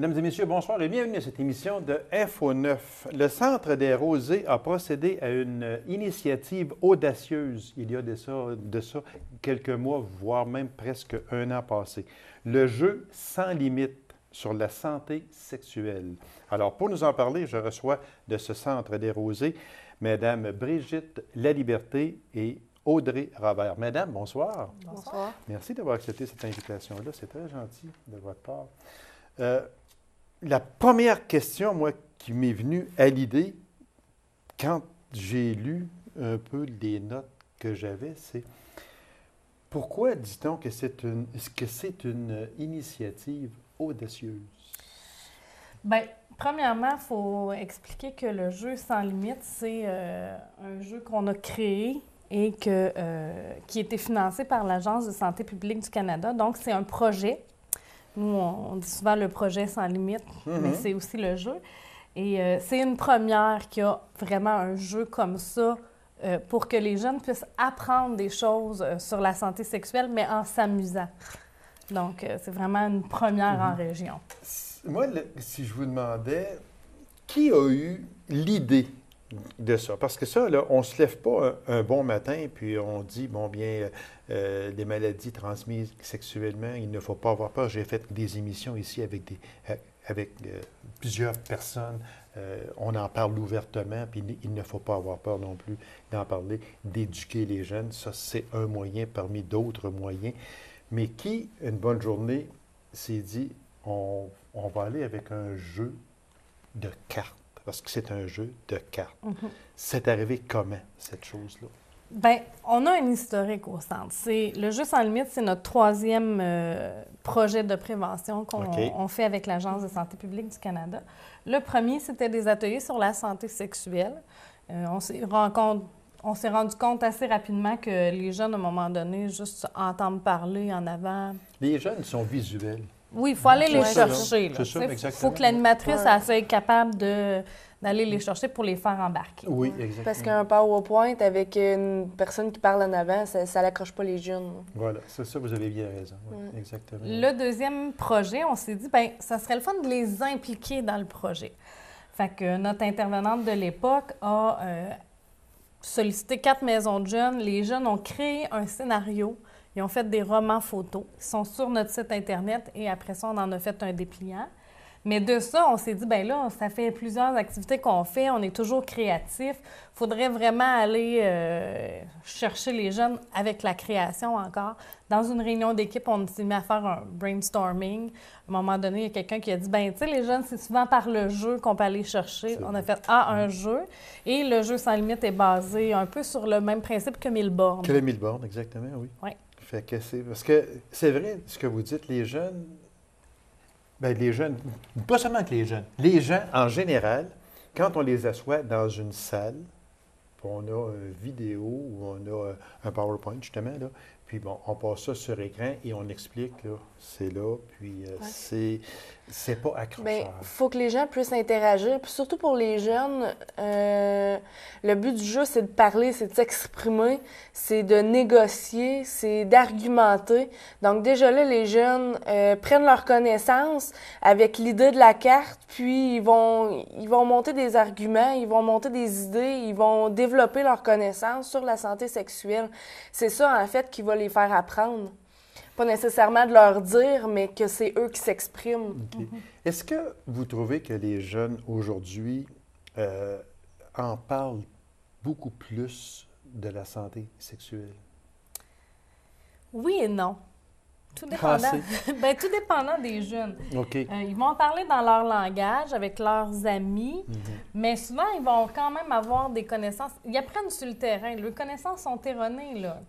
Mesdames et messieurs, bonsoir et bienvenue à cette émission de Info 9. Le Centre des Rosées a procédé à une initiative audacieuse il y a de ça quelques mois, voire même presque un an passé. Le jeu sans limite sur la santé sexuelle. Alors, pour nous en parler, je reçois de ce Centre des Rosées Mesdames Brigitte Laliberté et Audrey Robert. Mesdames, bonsoir. Bonsoir. Merci d'avoir accepté cette invitation-là. C'est très gentil de votre part. La première question, moi, qui m'est venue à l'idée quand j'ai lu un peu les notes que j'avais, c'est pourquoi dit-on que c'est une initiative audacieuse? Bien, premièrement, il faut expliquer que le jeu sans limite, c'est un jeu qu'on a créé et qui a été financé par l'Agence de santé publique du Canada. Donc, c'est un projet. Nous, on dit souvent le projet sans limite, mais c'est aussi le jeu. Et c'est une première qui a vraiment un jeu comme ça pour que les jeunes puissent apprendre des choses sur la santé sexuelle, mais en s'amusant. Donc, c'est vraiment une première en région. Moi, si je vous demandais, qui a eu l'idée de ça? Parce que ça, là, on ne se lève pas un bon matin puis on dit, bon, bien, des maladies transmises sexuellement, il ne faut pas avoir peur. J'ai fait des émissions ici avec plusieurs personnes. On en parle ouvertement, puis il ne faut pas avoir peur non plus d'en parler, d'éduquer les jeunes. Ça, c'est un moyen parmi d'autres moyens. Mais qui, une bonne journée, s'est dit, on va aller avec un jeu de cartes? Parce que c'est un jeu de cartes. C'est arrivé comment, cette chose-là? Bien, on a un historique au centre. Le jeu sans limite, c'est notre troisième projet de prévention qu'on fait avec l'Agence de santé publique du Canada. Le premier, c'était des ateliers sur la santé sexuelle. On s'est rendu compte assez rapidement que les jeunes, à un moment donné, juste entendent parler en avant. Les jeunes sont visuels. Oui, il faut aller les chercher. C'est ça, exactement. Il faut que l'animatrice soit capable d'aller les chercher pour les faire embarquer. Oui, exactement. Parce qu'un PowerPoint avec une personne qui parle en avant, ça n'accroche pas les jeunes. Voilà, c'est ça, vous avez bien raison. Oui, exactement. Le deuxième projet, on s'est dit, bien, ça serait le fun de les impliquer dans le projet. Fait que notre intervenante de l'époque a sollicité 4 maisons de jeunes. Les jeunes ont créé un scénario. Ils ont fait des romans photos. Ils sont sur notre site Internet et après ça, on en a fait un dépliant. Mais de ça, on s'est dit, bien là, ça fait plusieurs activités qu'on fait. On est toujours créatifs. Il faudrait vraiment aller chercher les jeunes avec la création encore. Dans une réunion d'équipe, on s'est mis à faire un brainstorming. À un moment donné, il y a quelqu'un qui a dit, bien, tu sais, les jeunes, c'est souvent par le jeu qu'on peut aller chercher. On a fait, un jeu. Et le jeu sans limite est basé un peu sur le même principe que Milborn. Que le Milborn, exactement, oui. Oui. Fait que parce que c'est vrai ce que vous dites, les jeunes, bien, les jeunes, pas seulement que les gens en général, quand on les assoit dans une salle, puis on a une vidéo ou on a un PowerPoint justement, là, puis bon, on passe ça sur écran et on explique, là, c'est là, puis c'est pas accrocheur. Bien, il faut que les gens puissent interagir. Puis surtout pour les jeunes, le but du jeu, c'est de parler, c'est de s'exprimer, c'est de négocier, c'est d'argumenter. Donc déjà là, les jeunes prennent leur connaissance avec l'idée de la carte, puis ils vont monter des arguments, ils vont monter des idées, ils vont développer leur connaissance sur la santé sexuelle. C'est ça, en fait, qui va les faire apprendre. Pas nécessairement de leur dire, mais que c'est eux qui s'expriment. Okay. Est-ce que vous trouvez que les jeunes aujourd'hui en parlent beaucoup plus de la santé sexuelle? Oui et non. Tout dépendant. Bien, tout dépendant des jeunes. OK. Ils vont en parler dans leur langage, avec leurs amis, mais souvent, ils vont quand même avoir des connaissances. Ils apprennent sur le terrain. Leurs connaissances sont erronées, là.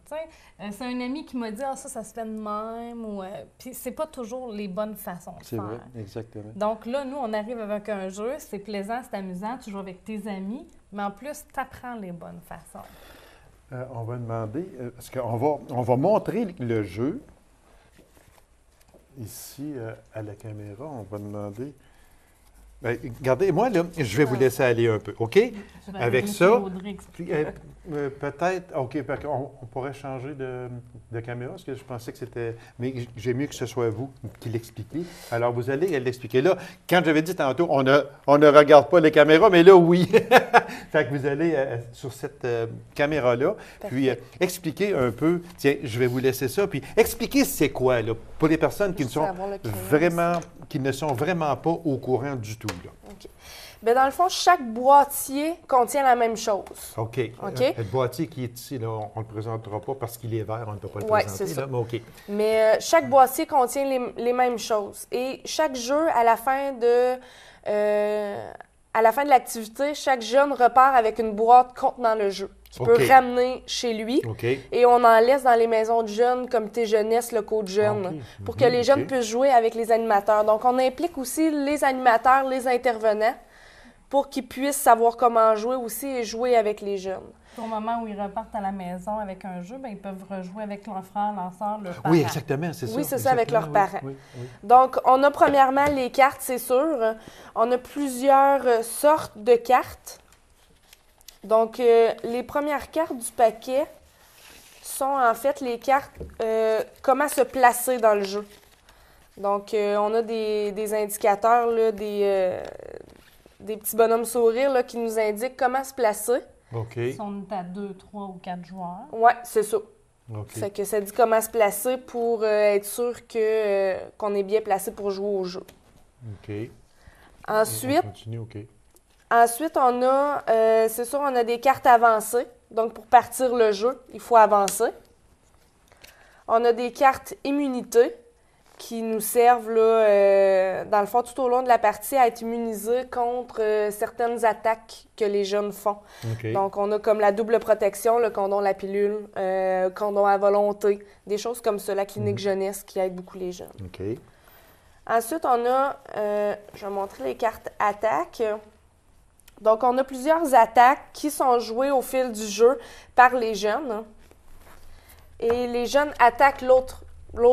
C'est un ami qui m'a dit « Ah, ça se fait de même », ou... Puis c'est pas toujours les bonnes façons de faire. C'est vrai, exactement. Donc là, nous, on arrive avec un jeu, c'est plaisant, c'est amusant, tu joues avec tes amis, mais en plus, tu apprends les bonnes façons. On va demander, parce qu'on va montrer le jeu. Ici, à la caméra, on va demander Ben, regardez, moi, là, je vais vous laisser aller un peu, OK? Je vais Avec laisser ça, Audrey expliquer. puis, peut-être, OK, on pourrait changer de caméra, parce que je pensais que c'était... Mais j'aime mieux que ce soit vous qui l'expliquiez. Alors, vous allez l'expliquer. Là, quand j'avais dit tantôt, on ne regarde pas les caméras, mais là, oui. Fait que vous allez sur cette caméra-là, puis expliquer un peu, tiens, je vais vous laisser ça, puis expliquer c'est quoi, là, pour les personnes qui ne sont qui ne sont vraiment pas au courant du tout, là. OK. Bien, dans le fond, chaque boîtier contient la même chose. OK. Le boîtier qui est ici, là, on ne le présentera pas parce qu'il est vert, on ne peut pas le présenter. C'est ça. Là, mais OK. Mais chaque boîtier contient les mêmes choses. Et chaque jeu, à la fin de l'activité, chaque jeune repart avec une boîte contenant le jeu qu'il peut ramener chez lui. Et on en laisse dans les maisons de jeunes, comité jeunesse, locaux de jeunes, pour que les jeunes puissent jouer avec les animateurs. Donc, on implique aussi les animateurs, les intervenants, pour qu'ils puissent savoir comment jouer aussi et jouer avec les jeunes. Au moment où ils repartent à la maison avec un jeu, bien, ils peuvent rejouer avec leur frère, leur soeur, leur parent. Oui, exactement, c'est ça. Oui, c'est ça, avec leurs parents. Oui. Donc, on a premièrement les cartes, c'est sûr. On a plusieurs sortes de cartes. Donc, les premières cartes du paquet sont en fait les cartes comment se placer dans le jeu. Donc, on a des indicateurs, là, des petits bonhommes sourires là, qui nous indiquent comment se placer. OK. Si on est à 2, 3 ou 4 joueurs. Oui, c'est ça. OK. Fait que ça dit comment se placer pour être sûr qu'on est bien placé pour jouer au jeu. OK. Ensuite, On continue, OK. Ensuite, on a, c'est sûr, on a des cartes avancées. Donc, pour partir le jeu, il faut avancer. On a des cartes immunité qui nous servent, là, dans le fond, tout au long de la partie, à être immunisés contre certaines attaques que les jeunes font. Okay. Donc, on a comme la double protection, le condom, la pilule, condom à volonté, des choses comme ça, la clinique jeunesse qui aide beaucoup les jeunes. Okay. Ensuite, on a, je vais montrer les cartes attaques. Donc, on a plusieurs attaques qui sont jouées au fil du jeu par les jeunes. Et les jeunes attaquent l'autre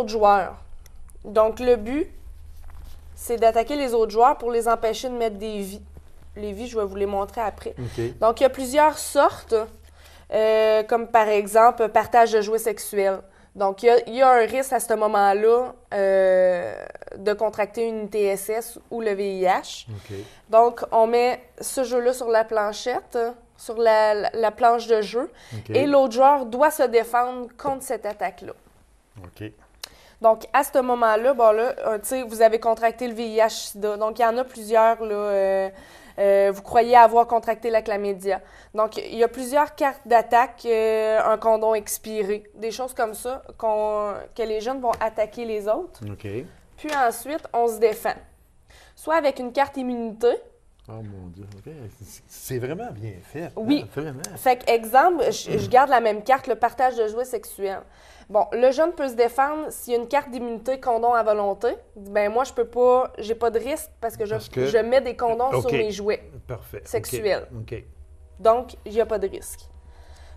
joueur. Donc, le but, c'est d'attaquer les autres joueurs pour les empêcher de mettre des vies. Les vies, je vais vous les montrer après. Okay. Donc, il y a plusieurs sortes, comme par exemple, partage de jouets sexuels. Donc, il y a un risque à ce moment-là de contracter une ITSS ou le VIH. Okay. Donc, on met ce jeu-là sur la planchette, sur la planche de jeu, et l'autre joueur doit se défendre contre cette attaque-là. OK. Donc, à ce moment-là, bon, là, vous avez contracté le VIH-Sida. Donc, il y en a plusieurs, là, vous croyez avoir contracté la chlamydia. Donc, il y a plusieurs cartes d'attaque, un condom expiré, des choses comme ça que les jeunes vont attaquer les autres. OK. Puis ensuite, on se défend. Soit avec une carte immunité. Oh mon Dieu, OK. C'est vraiment bien fait. Oui. Hein? Vraiment. Fait que, exemple, je garde la même carte, le partage de jouets sexuels. Bon, le jeune peut se défendre s'il y a une carte d'immunité condom à volonté. Ben moi, je peux pas, j'ai pas de risque parce que je mets des condoms sur mes jouets sexuels. OK. Donc, il n'y a pas de risque.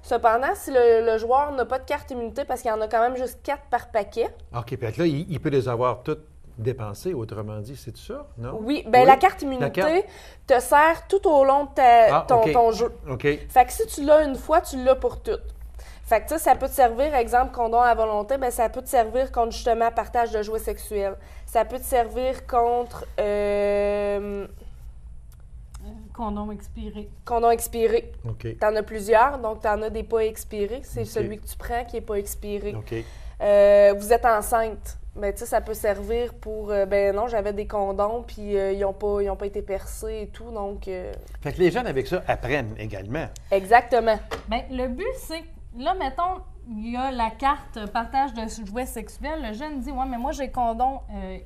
Cependant, si le joueur n'a pas de carte immunité, parce qu'il y en a quand même juste 4 par paquet. OK, puis là, il peut les avoir toutes dépensées, autrement dit, c'est ça, non? Oui, bien la carte immunité te sert tout au long de ton jeu. OK. Fait que si tu l'as une fois, tu l'as pour toutes. Fait que ça peut te servir, exemple, condom à volonté, bien, ça peut te servir contre, justement, partage de jouets sexuels. Ça peut te servir contre... condom expiré. Condom expiré. OK. T'en as plusieurs, donc t'en as des pas expirés. C'est OK. Celui que tu prends qui n'est pas expiré. OK. Vous êtes enceinte. Ben, tu sais, ça peut servir pour... ben non, j'avais des condoms, puis ils n'ont pas été percés et tout, donc... Fait que les jeunes, avec ça, apprennent également. Exactement. Bien, le but, c'est... Là, mettons, il y a la carte partage de jouets sexuels. Le jeune dit « Ouais, mais moi, j'ai condom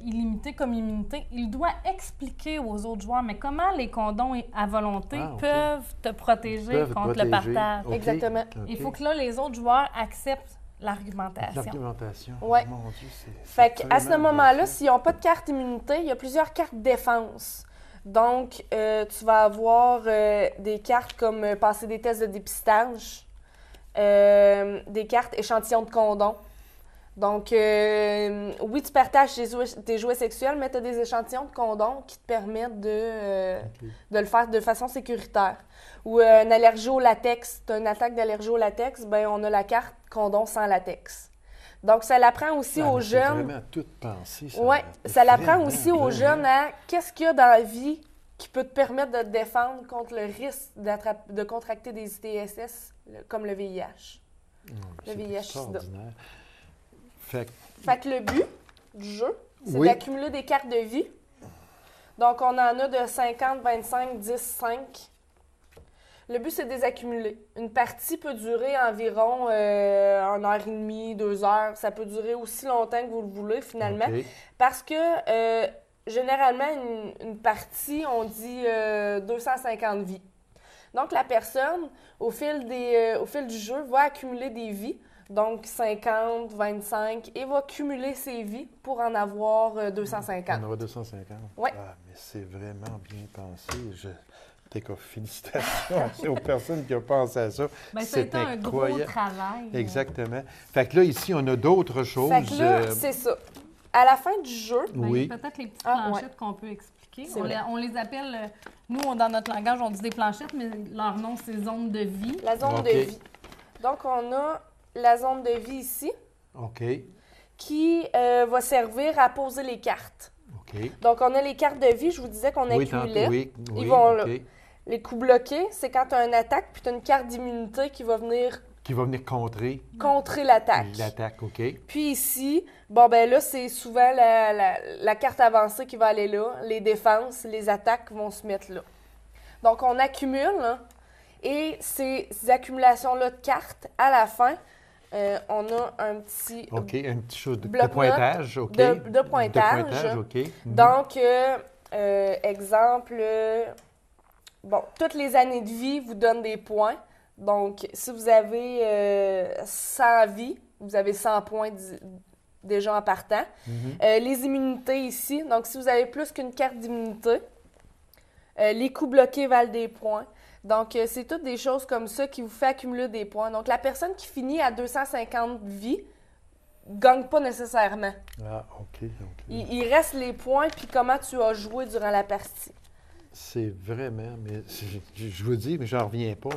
illimité comme immunité. » Il doit expliquer aux autres joueurs, mais comment les condoms à volonté peuvent te protéger contre le partage. Okay. Exactement. Okay. Il faut que là, les autres joueurs acceptent l'argumentation. L'argumentation. Oui. Mon Dieu, fait qu'à ce moment-là, s'ils n'ont pas de carte immunité, il y a plusieurs cartes défense. Donc, tu vas avoir des cartes comme passer des tests de dépistage, des cartes échantillons de condoms. Donc, oui, tu partages tes jouets sexuels, mais tu as des échantillons de condoms qui te permettent de le faire de façon sécuritaire. Ou une allergie au latex, tu as une attaque d'allergie au latex, bien, on a la carte condom sans latex. Donc, ça l'apprend aussi aux jeunes. C'est vraiment tout pensé, ça. Oui, ça l'apprend aussi aux jeunes à qu'est-ce qu'il y a dans la vie qui peut te permettre de te défendre contre le risque de contracter des ITSS comme le VIH. Le VIH-Sida. Fait que le but du jeu, c'est d'accumuler des cartes de vie. Donc, on en a de 50, 25, 10, 5. Le but, c'est de les accumuler. Une partie peut durer environ 1h30, 2 heures. Ça peut durer aussi longtemps que vous le voulez, finalement. Okay. Parce que, généralement, une partie, on dit 250 vies. Donc, la personne, au fil du jeu, va accumuler des vies. Donc, 50, 25, et va cumuler ses vies pour en avoir 250. En avoir 250? Oui. Ah, mais c'est vraiment bien pensé. Félicitations aux personnes qui ont pensé à ça. Bien, ça a été un gros travail. Exactement. Fait que là, ici, on a d'autres choses. Fait que là, c'est ça. À la fin du jeu... Oui. Peut-être les petites planchettes qu'on peut expliquer. On les appelle... Nous, dans notre langage, on dit des planchettes, mais leur nom, c'est zone de vie. La zone de vie. Donc, on a la zone de vie ici. OK. Qui va servir à poser les cartes. OK. Donc, on a les cartes de vie, je vous disais qu'on accumulait. Oui, ils vont là. Les coups bloqués, c'est quand tu as une attaque, puis tu as une carte d'immunité qui va venir... Qui va venir contrer l'attaque. L'attaque, OK. Puis ici, bon, ben là, c'est souvent la carte avancée qui va aller là. Les défenses, les attaques vont se mettre là. Donc, on accumule, hein, et ces accumulations-là de cartes, à la fin, on a un petit... OK, un petit chose de pointage, OK. De pointage. OK. Donc, exemple, bon, toutes les années de vie vous donnent des points. Donc, si vous avez 100 vies, vous avez 100 points déjà en partant. Les immunités ici, donc si vous avez plus qu'une carte d'immunité, les coups bloqués valent des points. Donc, c'est toutes des choses comme ça qui vous fait accumuler des points. Donc, la personne qui finit à 250 vies ne gagne pas nécessairement. Ah, OK. Il reste les points puis comment tu as joué durant la partie. C'est vraiment, mais je vous dis, mais j'en reviens pas.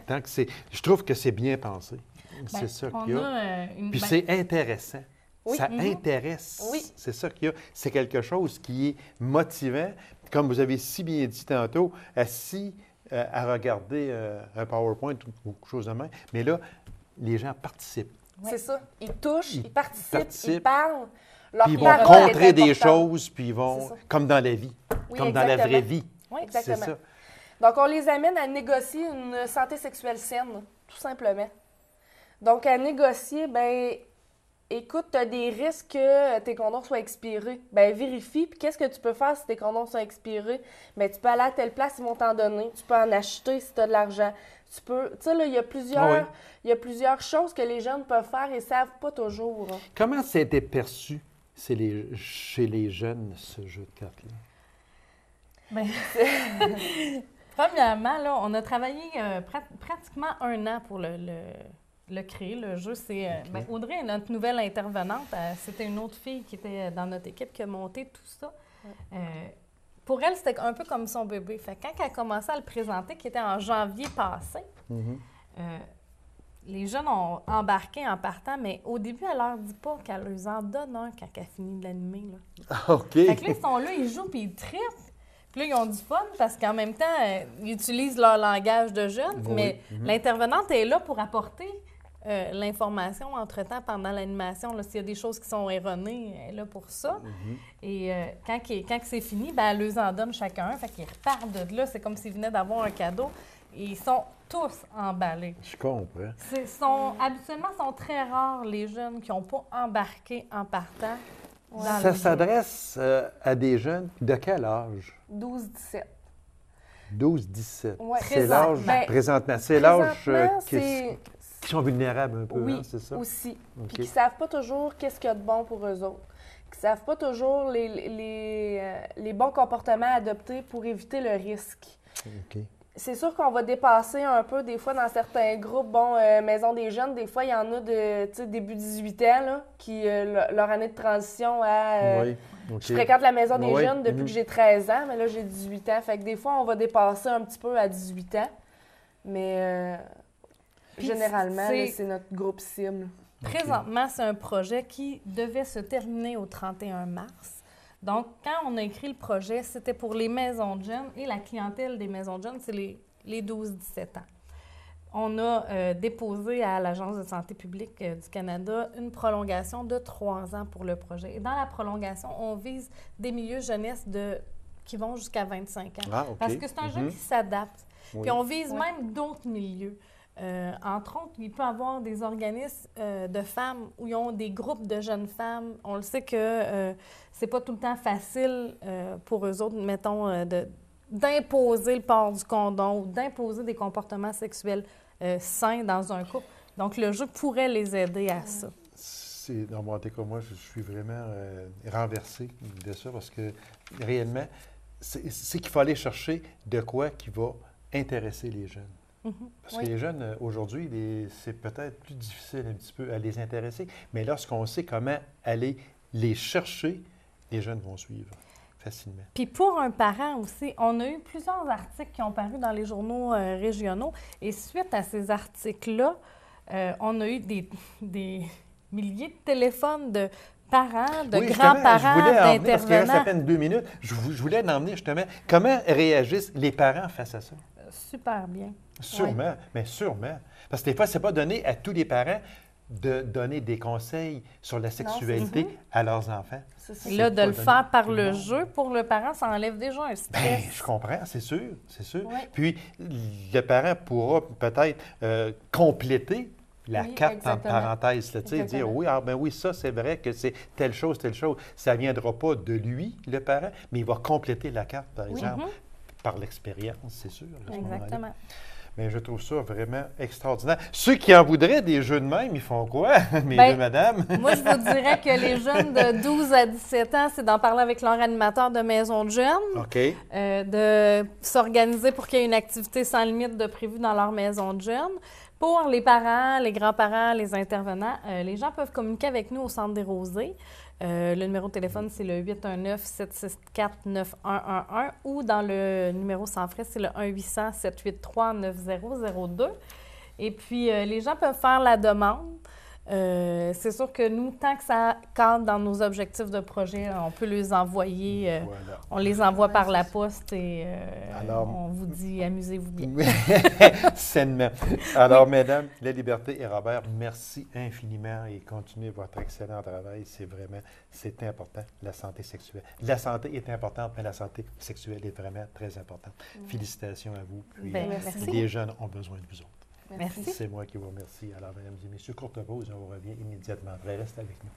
Tant que je trouve que c'est bien pensé. C'est ça qu'il y a. Puis c'est intéressant. Oui. Ça intéresse. Oui. C'est ça qu'il y a. C'est quelque chose qui est motivant. Comme vous avez si bien dit tantôt, assis à regarder un PowerPoint ou quelque chose de même. Mais là, les gens participent. C'est ça. Ils touchent, ils participent, ils parlent. Puis ils vont contrer des choses, puis ils vont, comme dans la vie, comme dans la vraie vie. Oui, exactement. C'est ça. Donc, on les amène à négocier une santé sexuelle saine, tout simplement. Donc, à négocier, bien, écoute, tu as des risques que tes condoms soient expirés. Bien, vérifie. Puis, qu'est-ce que tu peux faire si tes condoms sont expirés? Bien, tu peux aller à telle place, ils vont t'en donner. Tu peux en acheter si tu as de l'argent. Tu sais, là, il y a plusieurs choses que les jeunes peuvent faire et ne savent pas toujours. Comment ça a été perçu chez les jeunes, ce jeu de cartes-là? Bien, premièrement, là, on a travaillé pratiquement 1 an pour le créer, le jeu. Audrey est notre nouvelle intervenante. C'était une autre fille qui était dans notre équipe qui a monté tout ça. Pour elle, c'était un peu comme son bébé. Fait que quand elle a commencé à le présenter, qui était en janvier passé, les jeunes ont embarqué en partant, mais au début, elle leur dit pas qu'elle leur en donne un quand elle finit de l'animer. OK. Fait que là, ils sont là, ils jouent puis ils trippent. Puis là, ils ont du fun parce qu'en même temps, ils utilisent leur langage de jeunes, mais l'intervenante est là pour apporter l'information entre-temps pendant l'animation. S'il y a des choses qui sont erronées, elle est là pour ça. Et quand c'est fini, bien, elle leur en donne chacun. Fait qu'ils repartent de là. C'est comme s'ils venaient d'avoir un cadeau. Et ils sont tous emballés. Je comprends. Habituellement, sont très rares les jeunes qui n'ont pas embarqué en partant. Ça s'adresse à des jeunes de quel âge? 12-17. 12-17. Ouais. C'est l'âge présentement. C'est l'âge qui sont vulnérables un peu, oui, c'est ça? Aussi. Okay. Puis qui ne savent pas toujours qu'est-ce qu'il y a de bon pour eux autres. Qui ne savent pas toujours les bons comportements à adopter pour éviter le risque. OK. C'est sûr qu'on va dépasser un peu, des fois, dans certains groupes. Bon, Maison des jeunes, des fois, il y en a de, tu sais, début 18 ans, là, qui, leur année de transition à... Oui, OK. Je fréquente la Maison des Oui, jeunes depuis que j'ai 13 ans, mais là, j'ai 18 ans. Fait que des fois, on va dépasser un petit peu à 18 ans. Mais généralement, là, c'est notre groupe cible. Présentement, c'est un projet qui devait se terminer au 31 mars. Donc, quand on a écrit le projet, c'était pour les maisons de jeunes et la clientèle des maisons de jeunes, c'est les 12-17 ans. On a déposé à l'Agence de santé publique du Canada une prolongation de 3 ans pour le projet. Et dans la prolongation, on vise des milieux jeunesse qui vont jusqu'à 25 ans. Ah, OK. Parce que c'est un jeu qui s'adapte. Oui. Puis on vise même d'autres milieux. Entre autres, il peut y avoir des organismes de femmes où ils ont des groupes de jeunes femmes. On le sait que c'est pas tout le temps facile pour eux autres, mettons, d'imposer le port du condom ou d'imposer des comportements sexuels sains dans un couple. Donc, le jeu pourrait les aider à ça. Dans mon cas, moi, je suis vraiment renversé de ça parce que réellement, c'est qu'il faut aller chercher de quoi qui va intéresser les jeunes. Parce que les jeunes, aujourd'hui, c'est peut-être plus difficile un petit peu à les intéresser, mais lorsqu'on sait comment aller les chercher, les jeunes vont suivre facilement. Puis pour un parent aussi, on a eu plusieurs articles qui ont paru dans les journaux régionaux et suite à ces articles-là, on a eu des milliers de téléphones de parents, de grands-parents, d'intervenants. Parce qu'il reste à peine 2 minutes, je voulais en emmener justement comment réagissent les parents face à ça. Super bien. Sûrement, mais sûrement. Parce que des fois, ce n'est pas donné à tous les parents de donner des conseils sur la sexualité à leurs enfants. Et là, de le faire par le jeu, pour le parent, ça enlève déjà un stress. Bien, je comprends, c'est sûr, c'est sûr. Oui. Puis, le parent pourra peut-être compléter la carte entre parenthèses, là, dire oui, oui, ça, c'est vrai que c'est telle chose. Ça ne viendra pas de lui, le parent, mais il va compléter la carte, par exemple, par l'expérience, c'est sûr. Exactement. Mais je trouve ça vraiment extraordinaire. Ceux qui en voudraient des jeux de même, ils font quoi, mes deux madames? Moi, je vous dirais que les jeunes de 12 à 17 ans, c'est d'en parler avec leur animateur de maison de jeunes, OK. De s'organiser pour qu'il y ait une activité sans limite de prévue dans leur maison de jeunes. Pour les parents, les grands-parents, les intervenants, les gens peuvent communiquer avec nous au Centre des Rosées. Le numéro de téléphone, c'est le 819-764-9111 ou dans le numéro sans frais, c'est le 1-800-783-9002. Et puis, les gens peuvent faire la demande. C'est sûr que nous, tant que ça cadre dans nos objectifs de projet, on peut les envoyer. Voilà. On les envoie par la poste et alors, on vous dit amusez-vous bien. Sainement. Alors, mesdames, La Liberté et Robert, merci infiniment et continuez votre excellent travail. C'est important, la santé sexuelle. La santé est importante, mais la santé sexuelle est vraiment très importante. Félicitations à vous. Puis, les jeunes ont besoin de vous autres. Merci. C'est moi qui vous remercie. Alors, mesdames et messieurs, courte pause, on revient immédiatement après. Restez avec nous.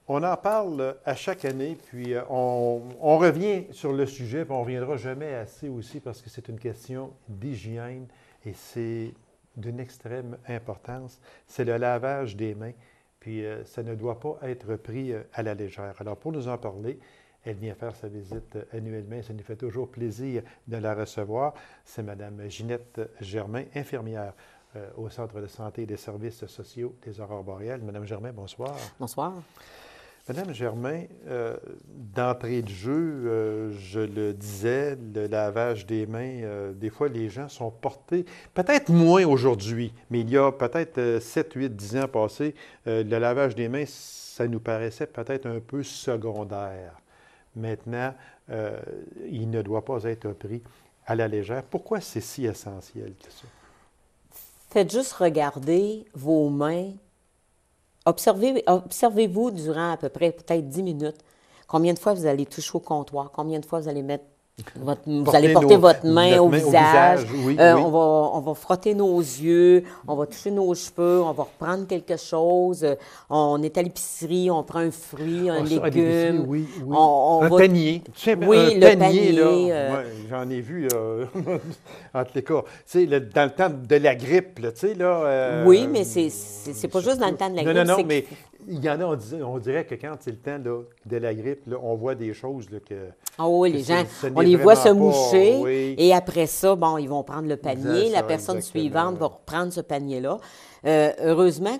On en parle à chaque année, puis on revient sur le sujet, puis on ne reviendra jamais assez aussi parce que c'est une question d'hygiène et c'est d'une extrême importance. C'est le lavage des mains, puis ça ne doit pas être pris à la légère. Alors, pour nous en parler, elle vient faire sa visite annuellement. Ça nous fait toujours plaisir de la recevoir. C'est Mme Ginette Germain, infirmière au Centre de santé et des services sociaux des Aurores boréales. Mme Germain, bonsoir. Bonsoir. Mme Germain, d'entrée de jeu, je le disais, le lavage des mains, des fois, les gens sont portés, peut-être moins aujourd'hui, mais il y a peut-être 7, 8, 10 ans passés, le lavage des mains, ça nous paraissait peut-être un peu secondaire. Maintenant, il ne doit pas être pris à la légère. Pourquoi c'est si essentiel que ça? Faites juste regarder vos mains. Observez-vous durant à peu près peut-être 10 minutes combien de fois vous allez toucher au comptoir, combien de fois vous allez porter votre main au visage. Oui, on va frotter nos yeux, on va toucher nos cheveux, on va reprendre quelque chose. On est à l'épicerie, on prend un fruit, un légume. Oui. Un panier. Oui, un le panier. Là, j'en ai vu entre les cas. Tu sais, dans le temps de la grippe, là, tu sais, là... oui, mais c'est pas juste dans le temps de la grippe. Non, mais il y en a, on dirait que quand c'est le temps là, de la grippe, là, on voit des choses là, que... Ah oui, les gens, ce on n'est les voit se vraiment pas, moucher, oui. et après ça, bon, ils vont prendre le panier. C'est ça, La personne exactement. suivante va reprendre ce panier-là. Heureusement,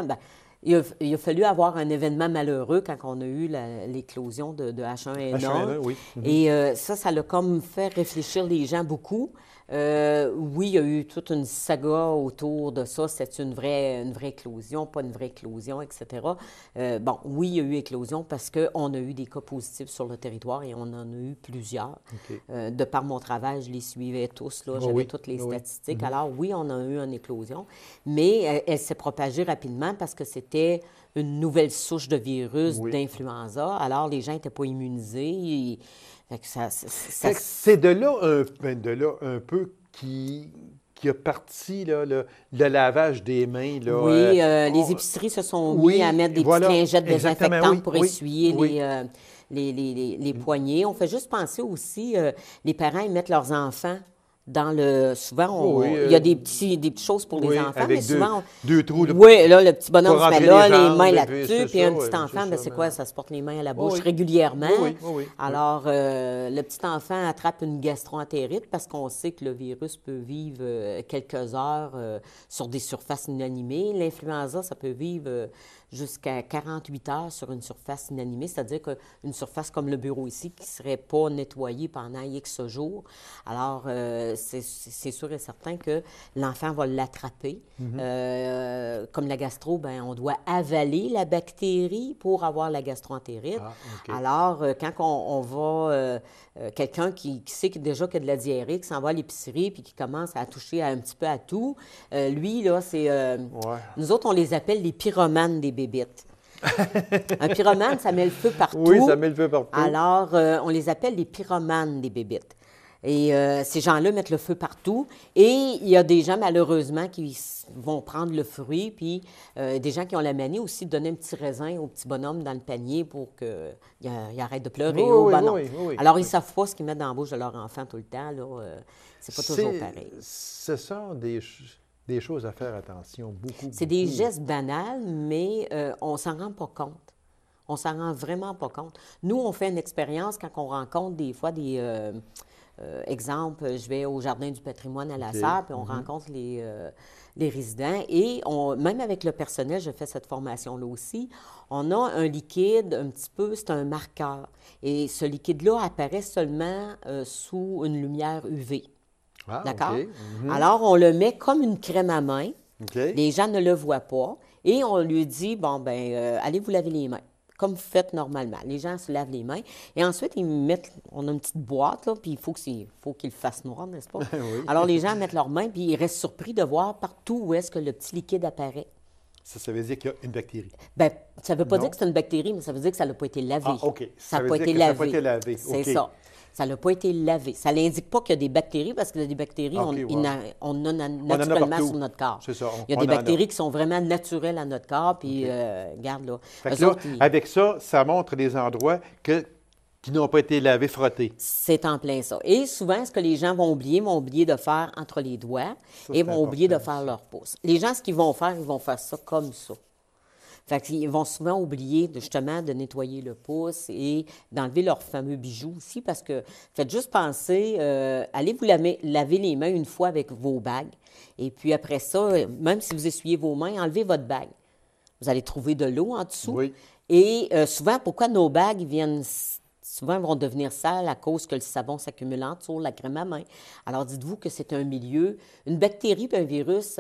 ben, il a fallu avoir un événement malheureux quand on a eu l'éclosion de H1N1. H1N1, oui. Et ça l'a comme fait réfléchir les gens beaucoup. Oui, il y a eu toute une saga autour de ça. C'est une vraie éclosion, pas une vraie éclosion, etc. Bon, oui, il y a eu éclosion parce qu'on a eu des cas positifs sur le territoire et on en a eu plusieurs. Okay. De par mon travail, je les suivais tous. Là, j'avais toutes les statistiques. Alors, oui, on a eu une éclosion, mais elle s'est propagée rapidement parce que c'était une nouvelle souche de virus d'influenza. Alors, les gens n'étaient pas immunisés. C'est de là un peu qui a parti là, le lavage des mains. Là, oui, les épiceries se sont mis à mettre des petites lingettes désinfectantes pour essuyer les poignets. On fait juste penser aussi, les parents, ils mettent leurs enfants dans le... Souvent, il y a des petites choses pour les enfants, avec mais souvent... deux trous. Oui, là, le petit bonhomme se met là, les mains jambes, là-dessus, puis un petit enfant, c'est quoi? Ça se porte les mains à la bouche régulièrement. Alors, le petit enfant attrape une gastroentérite parce qu'on sait que le virus peut vivre quelques heures sur des surfaces inanimées. L'influenza, ça peut vivre jusqu'à 48 heures sur une surface inanimée, c'est-à-dire qu'une surface comme le bureau ici qui ne serait pas nettoyée pendant X jours. Alors, c'est sûr et certain que l'enfant va l'attraper. Comme la gastro, ben, on doit avaler la bactérie pour avoir la gastroentérite. Alors, quand on va... quelqu'un qui sait déjà qu'il y a de la diarrhée, qui s'en va à l'épicerie puis qui commence à toucher un petit peu à tout, lui, là, c'est... Nous autres, on les appelle les pyromanes des bébites. Un pyromane, ça met le feu partout. Oui, ça met le feu partout. Alors, on les appelle les pyromanes des bébites. Et ces gens-là mettent le feu partout. Et il y a des gens, malheureusement, qui vont prendre le fruit. Puis des gens qui ont la manie aussi de donner un petit raisin au petit bonhomme dans le panier pour qu'il arrête de pleurer. Alors, ils ne savent pas ce qu'ils mettent dans la bouche de leur enfant tout le temps. C'est pas toujours pareil. Ce sont des choses à faire attention, beaucoup. C'est des gestes banals, mais on ne s'en rend pas compte. On ne s'en rend vraiment pas compte. Nous, on fait une expérience quand on rencontre des fois des... exemple, je vais au Jardin du patrimoine à La Sarre, puis on rencontre les résidents. Et même avec le personnel, je fais cette formation-là aussi, on a un liquide un petit peu, c'est un marqueur. Et ce liquide-là apparaît seulement sous une lumière UV. Ah, d'accord? Okay. Alors, on le met comme une crème à main. Okay. Les gens ne le voient pas. Et on lui dit, bon, allez vous laver les mains, comme vous faites normalement. Les gens se lavent les mains. Et ensuite, on a une petite boîte, là, puis il faut qu'il le fasse noir, n'est-ce pas? Oui. Alors, les gens mettent leurs mains, puis ils restent surpris de voir partout où est-ce que le petit liquide apparaît. Ça veut dire qu'il y a une bactérie. Bien, ça ne veut pas dire que c'est une bactérie, mais ça veut dire que ça n'a pas été lavé. Ah, OK. Ça n'a pas été lavé. C'est ça. Ça n'a pas été lavé. Ça n'indique pas qu'il y a des bactéries, parce que des bactéries, on en a naturellement sur notre corps. C'est ça. Il y a des bactéries qui sont vraiment naturelles à notre corps, puis regarde là. Fait que là, avec ça, ça montre des endroits qui n'ont pas été lavés, frottés. C'est en plein ça. Et souvent, ce que les gens vont oublier de faire entre les doigts et vont oublier de faire leur pouce. Les gens, ce qu'ils vont faire ça comme ça. Fait qu'ils vont souvent oublier justement de nettoyer le pouce et d'enlever leurs fameux bijoux aussi parce que faites juste penser, allez vous laver les mains une fois avec vos bagues et puis après ça, même si vous essuyez vos mains, enlevez votre bague. Vous allez trouver de l'eau en dessous. Oui. Et souvent, pourquoi nos bagues vont devenir sales à cause que le savon s'accumule en dessous, la crème à main. Alors dites-vous que c'est un milieu, une bactérie et un virus...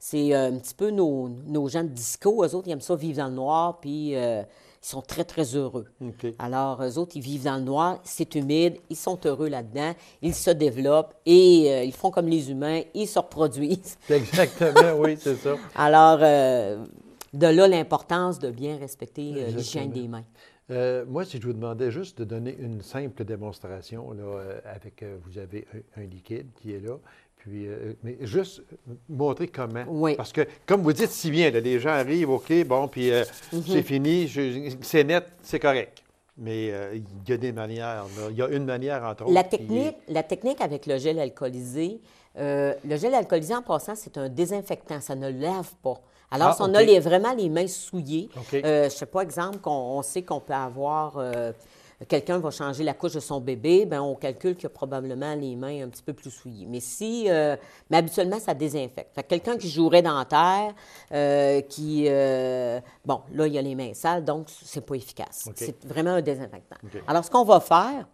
c'est un petit peu nos gens de disco. Eux autres, ils aiment ça vivre dans le noir, puis ils sont très, très heureux. Okay. Alors, eux autres, ils vivent dans le noir, c'est humide, ils sont heureux là-dedans, ils se développent et ils font comme les humains, ils se reproduisent. Exactement, oui, c'est ça. Alors, de là l'importance de bien respecter l'hygiène des mains. Moi, si je vous demandais juste de donner une simple démonstration, là, avec, vous avez un liquide qui est là, puis, mais juste montrer comment. Oui. Parce que, comme vous dites si bien, là, les gens arrivent, OK, bon, puis c'est fini, c'est net, c'est correct. Mais il y a des manières. Là. Il y a une manière, entre autres. La technique avec le gel alcoolisé, en passant, c'est un désinfectant. Ça ne lave pas. Alors, si on a vraiment les mains souillées, je ne sais pas, exemple, on sait qu'on peut avoir... quelqu'un va changer la couche de son bébé, bien, on calcule qu'il a probablement les mains un petit peu plus souillées. Mais habituellement, ça désinfecte. Fait que quelqu'un qui jouerait dans la terre, bon, là, il y a les mains sales, donc c'est pas efficace. C'est vraiment un désinfectant. Alors, ce qu'on va faire,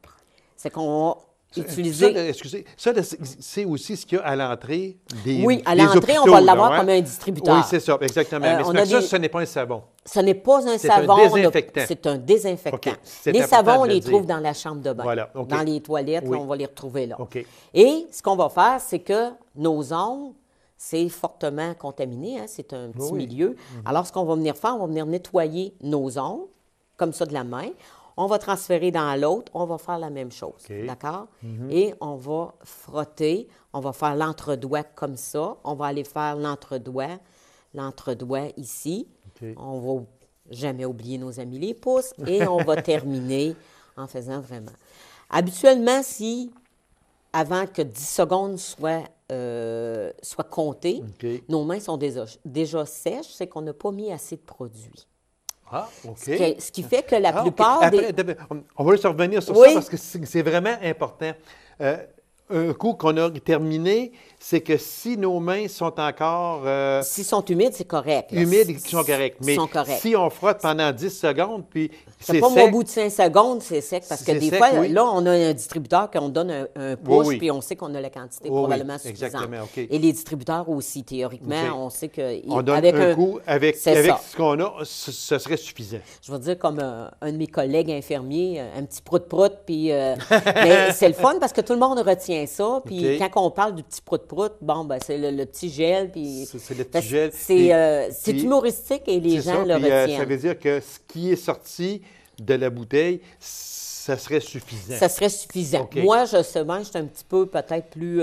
c'est qu'on va utiliser... Excusez, ça, c'est aussi ce qu'il y a à l'entrée des Oui, à l'entrée, on va l'avoir comme un distributeur. Oui, c'est ça, exactement. Mais ça, ce n'est pas un savon. Ce n'est pas un savon. C'est un désinfectant. C'est un désinfectant. Les savons, on les trouve dans la chambre de bain. Voilà. Dans les toilettes, là, on va les retrouver là. Et ce qu'on va faire, c'est que nos ongles, c'est fortement contaminé, hein, c'est un petit milieu. Alors, ce qu'on va venir faire, on va venir nettoyer nos ongles, comme ça, de la main. On va transférer dans l'autre, on va faire la même chose, d'accord? Et on va frotter, on va faire l'entre-doigt comme ça, on va aller faire l'entre-doigt ici. On va jamais oublier nos amis les pouces et on va terminer en faisant vraiment. Habituellement, si, avant que 10 secondes soient comptées, nos mains sont déjà sèches, c'est qu'on n'a pas mis assez de produit. Ah, OK. Ce qui fait que la plupart des... On va juste revenir sur ça parce que c'est vraiment important. Un coup qu'on a terminé, c'est que si nos mains sont encore... S'ils sont humides, c'est correct. Humides, ils sont corrects. Mais si on frotte pendant 10 secondes, puis c'est pas au bout de 5 secondes, c'est sec. Parce que des fois, là, on a un distributeur qu'on donne un push, puis on sait qu'on a la quantité probablement suffisante. Exactement, OK. Et les distributeurs aussi, théoriquement, on sait que... On donne un coup, avec ce qu'on a, ce serait suffisant. Je vais dire comme un de mes collègues infirmiers, un petit prout-prout, puis... mais c'est le fun parce que tout le monde retient ça. Puis quand on parle du petit prout-prout, bon, ben c'est le petit gel. Puis c'est le petit gel. C'est humoristique et les gens le retiennent. Ça veut dire que ce qui est sorti de la bouteille, ça serait suffisant. Ça serait suffisant. Moi, je suis un petit peu peut-être plus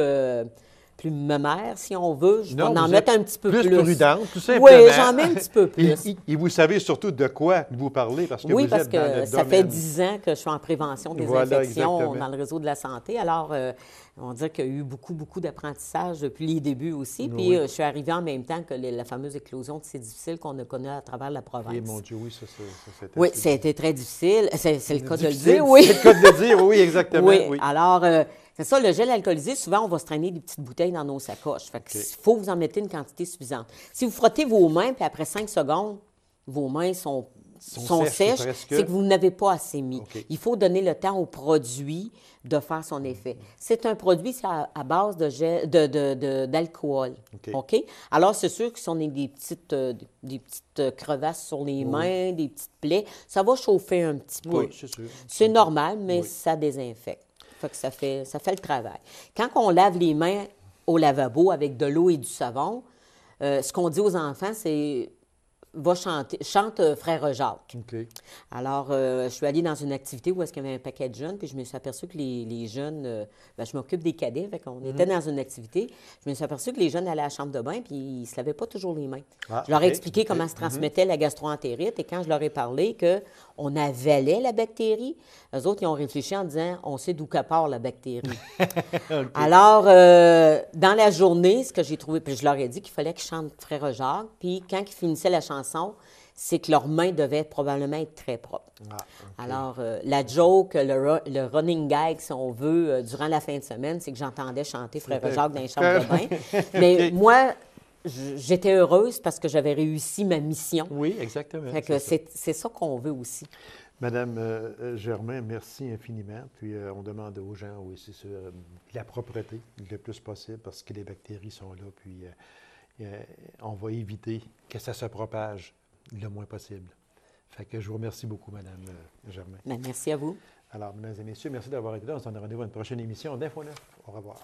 mammaire, si on veut. Je vais en mettre un petit peu plus. Plus prudente, tout simplement. Oui, j'en mets un petit peu plus. Et vous savez surtout de quoi vous parlez parce que oui, vous parce êtes dans que le ça domaine. fait 10 ans que je suis en prévention des infections exactement. dans le réseau de la santé. Alors, on va dire qu'il y a eu beaucoup d'apprentissage depuis les débuts aussi. Puis, je suis arrivée en même temps que la fameuse éclosion de C'est difficile qu'on a connue à travers la province. Et mon Dieu, oui, ça c'était... Oui, ça a été très difficile. C'est le cas de le dire, oui. C'est le cas de le dire, oui, exactement. Oui, alors... c'est ça, le gel alcoolisé, souvent, on va se traîner des petites bouteilles dans nos sacoches. Fait qu'il faut vous en mettre une quantité suffisante. Si vous frottez vos mains, puis après 5 secondes, vos mains sont sèches, c'est que vous n'avez pas assez mis. Il faut donner le temps au produit de faire son effet. C'est un produit à base d'alcool. OK? Alors, c'est sûr que si on a des petites crevasses sur les mains, des petites plaies, ça va chauffer un petit peu. Oui, c'est sûr. C'est normal, mais ça désinfecte. Que ça fait le travail. Quand on lave les mains au lavabo avec de l'eau et du savon, ce qu'on dit aux enfants, c'est chante Frère Jacques. Alors, je suis allée dans une activité où est-ce qu'il y avait un paquet de jeunes, puis je me suis aperçue que les jeunes, je m'occupe des cadets, fait qu'on était dans une activité, je me suis aperçue que les jeunes allaient à la chambre de bain, puis ils ne se lavaient pas toujours les mains. Je leur ai expliqué comment se transmettait la gastroentérite, et quand je leur ai parlé qu'on avalait la bactérie, eux autres, ils ont réfléchi en disant, on sait d'où part la bactérie. Alors, dans la journée, ce que j'ai trouvé, puis je leur ai dit qu'il fallait qu'ils chantent Frère Jacques, puis quand ils finissaient la chanson, c'est que leurs mains devaient probablement être très propres. Alors, la joke, le running gag, si on veut, durant la fin de semaine, c'est que j'entendais chanter Frère Jacques dans les chambres de bain. Mais moi, j'étais heureuse parce que j'avais réussi ma mission. Oui, exactement. Fait que c'est ça qu'on veut aussi. Madame Germain, merci infiniment. Puis on demande aux gens aussi sur la propreté le plus possible parce que les bactéries sont là. Puis on va éviter que ça se propage le moins possible. Fait que je vous remercie beaucoup, Madame Germain. Bien, merci à vous. Alors, mesdames et messieurs, merci d'avoir été là. On se donne rendez-vous à une prochaine émission d'Info 9. Au revoir.